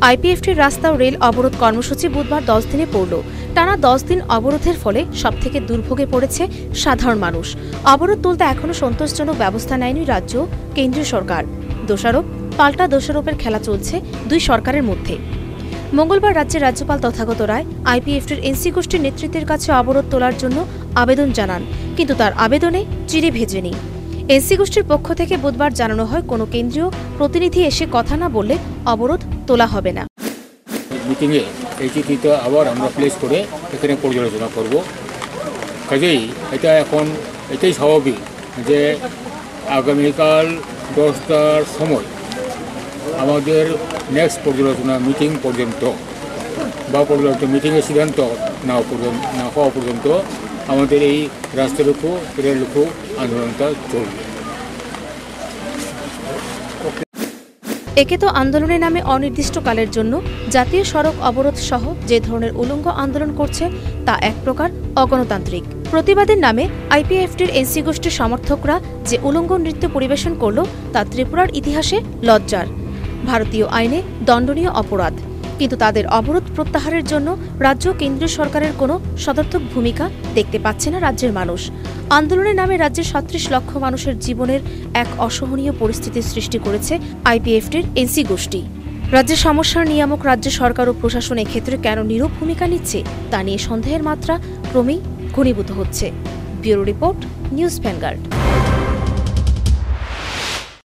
আইপিএফটির রাস্তা ও রেল অবরোধ কর্মসূচি বুধবার 10 দিনে পড়ল। টানা 10 দিন অবরোধের ফলে সবথেকে দুর্ভোগে পড়েছে সাধারণ মানুষ। অবরোধ তুলতে এখনও সন্তোষজনক ব্যবস্থা নেয়নি রাজ্য কেন্দ্রীয় সরকার। দোষারোপ পাল্টা দোষারোপের খেলা চলছে দুই সরকারের মধ্যে। মঙ্গলবার রাজ্যের রাজ্যপাল তথাগত রায় আইপিএফটির এনসি গোষ্ঠীর নেতৃত্বের কাছে অবরোধ তোলার জন্য আবেদন জানান, কিন্তু তার আবেদনে চিড়ে ভেজেনি। এনসি গোষ্ঠীর পক্ষ থেকে বুধবার জানানো হয়, কোনো কেন্দ্রীয় প্রতিনিধি এসে কথা না বললে অবরোধ তোলা হবে না। মিটিংয়ে এই চিঠিটা আবার আমরা প্লেস করে এখানে পর্যালোচনা করব। কাজেই এটাই স্বাভাবিক যে আগামীকাল 10টার সময় আমাদের নেক্সট পর্যালোচনা মিটিং পর্যন্ত বা পর্যালোচনা মিটিংয়ের সিদ্ধান্ত না হওয়া পর্যন্ত আমাদের এই রাস্তা রুখো রেল রুখো আন্দোলনটা চলবে। একে তো আন্দোলনের নামে অনির্দিষ্টকালের জন্য জাতীয় সড়ক অবরোধ সহ যে ধরনের উলঙ্গ আন্দোলন করছে তা এক প্রকার অগণতান্ত্রিক। প্রতিবাদের নামে আইপিএফটির এনসি গোষ্ঠীর সমর্থকরা যে উলঙ্গ নৃত্য পরিবেশন করল তা ত্রিপুরার ইতিহাসে লজ্জার, ভারতীয় আইনে দণ্ডনীয় অপরাধ। কিন্তু তাদের অবরোধ প্রত্যাহারের জন্য রাজ্য কেন্দ্রীয় সরকারের কোনো সদর্থক ভূমিকা দেখতে পাচ্ছে না রাজ্যের মানুষ। আন্দোলনের নামে রাজ্যের ৩৭ লক্ষ মানুষের জীবনের এক অসহনীয় পরিস্থিতির সৃষ্টি করেছে আইপিএফটির এনসি গোষ্ঠী। রাজ্যের সমস্যার নিয়ামক রাজ্য সরকার ও প্রশাসন এক্ষেত্রে কেন নীরব ভূমিকা নিচ্ছে তা নিয়ে সন্দেহের মাত্রা ক্রমেই ঘনীভূত হচ্ছে। Bureau report, news vanguard.